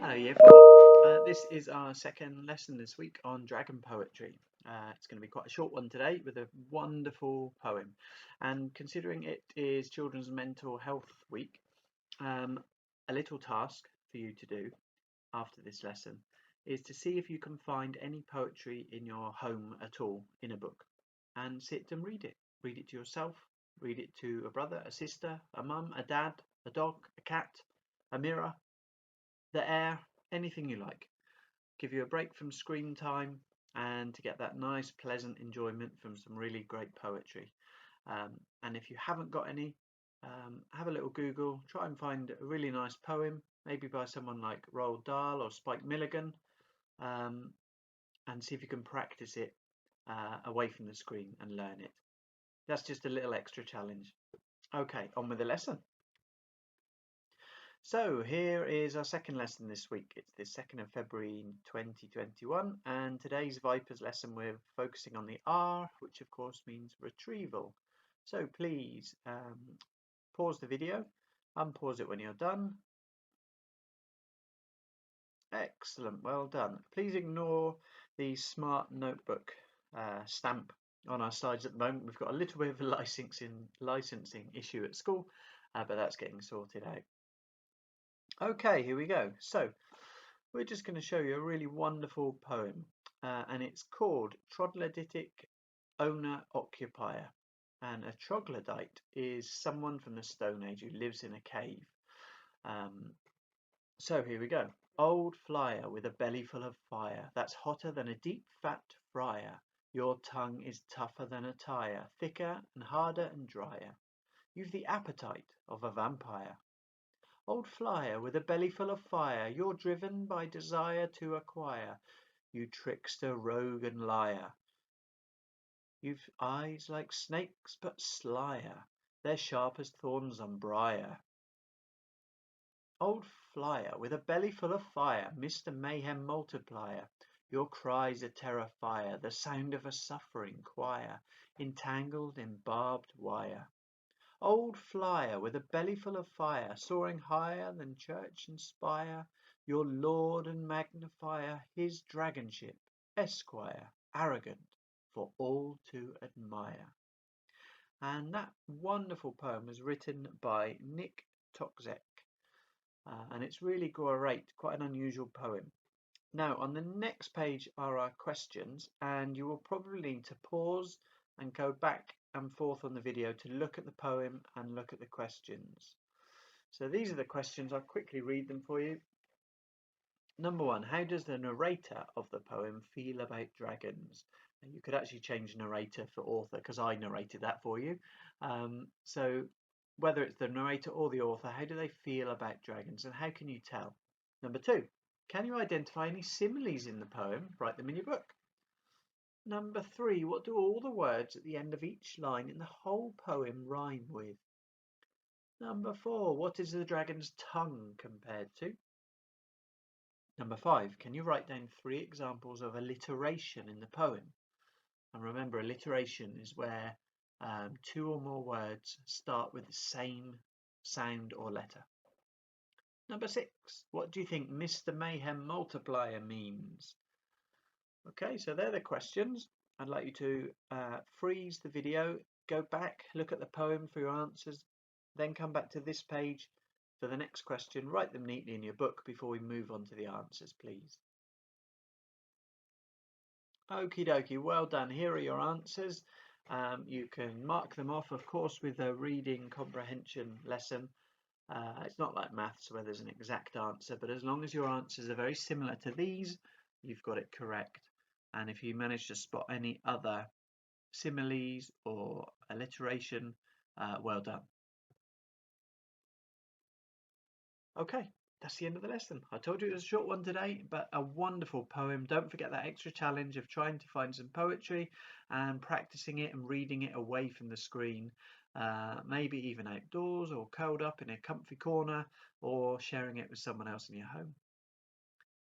Hello, Year 4. This is our second lesson this week on dragon poetry. It's going to be quite a short one today with a wonderful poem. And considering it is Children's Mental Health Week, a little task for you to do after this lesson is to see if you can find any poetry in your home at all in a book and sit and read it. Read it to yourself, read it to a brother, a sister, a mum, a dad, a dog, a cat, a mirror, the air, anything you like. Give you a break from screen time and to get that nice pleasant enjoyment from some really great poetry. And if you haven't got any, have a little Google, try and find a really nice poem, maybe by someone like Roald Dahl or Spike Milligan, and see if you can practice it away from the screen and learn it. That's just a little extra challenge. Okay, on with the lesson. So here is our second lesson this week. It's the 2nd of February 2021, and today's Vipers lesson we're focusing on the R, which of course means retrieval. So please pause the video, unpause it when you're done. Excellent, well done. Please ignore the smart notebook stamp on our sides at the moment. We've got a little bit of a licensing issue at school, but that's getting sorted out. Okay, here we go. So we're just going to show you a really wonderful poem, and it's called Troglodytic Owner Occupier. And a troglodyte is someone from the Stone Age who lives in a cave. So here we go. Old flyer with a belly full of fire, that's hotter than a deep fat fryer. Your tongue is tougher than a tire, thicker and harder and drier. You've the appetite of a vampire. Old flyer with a belly full of fire, you're driven by desire to acquire. You trickster, rogue and liar. You've eyes like snakes but slyer, they're sharp as thorns on briar. Old flyer with a belly full of fire, Mr. Mayhem multiplier. Your cries a terror fire, the sound of a suffering choir, entangled in barbed wire. Old flyer with a belly full of fire, soaring higher than church and spire, your lord and magnifier, his dragon ship, Esquire, arrogant for all to admire. And that wonderful poem was written by Nick Toczek, and it's really great, quite an unusual poem. Now on the next page are our questions, and you will probably need to pause and go back and forth on the video to look at the poem and look at the questions. So these are the questions. I'll quickly read them for you. Number 1, how does the narrator of the poem feel about dragons? And you could actually change narrator for author because I narrated that for you. So whether it's the narrator or the author, how do they feel about dragons and how can you tell? Number 2, can you identify any similes in the poem? Write them in your book. Number 3, what do all the words at the end of each line in the whole poem rhyme with? Number 4, what is the dragon's tongue compared to? Number 5, can you write down 3 examples of alliteration in the poem? And remember, alliteration is where 2 or more words start with the same sound or letter. Number 6, what do you think Mr. Mayhem multiplier means? Okay, so they're the questions. I'd like you to freeze the video, go back, look at the poem for your answers, then come back to this page for the next question. Write them neatly in your book before we move on to the answers, please. Okie dokie, well done. Here are your answers. You can mark them off, of course, with a reading comprehension lesson. It's not like maths where there's an exact answer, but as long as your answers are very similar to these, you've got it correct. And if you manage to spot any other similes or alliteration, well done. Okay, that's the end of the lesson. I told you it was a short one today, but a wonderful poem. Don't forget that extra challenge of trying to find some poetry and practicing it and reading it away from the screen, maybe even outdoors or curled up in a comfy corner or sharing it with someone else in your home.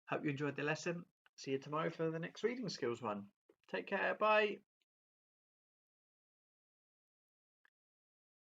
Hope you enjoyed the lesson. See you tomorrow for the next reading skills one. Take care. Bye.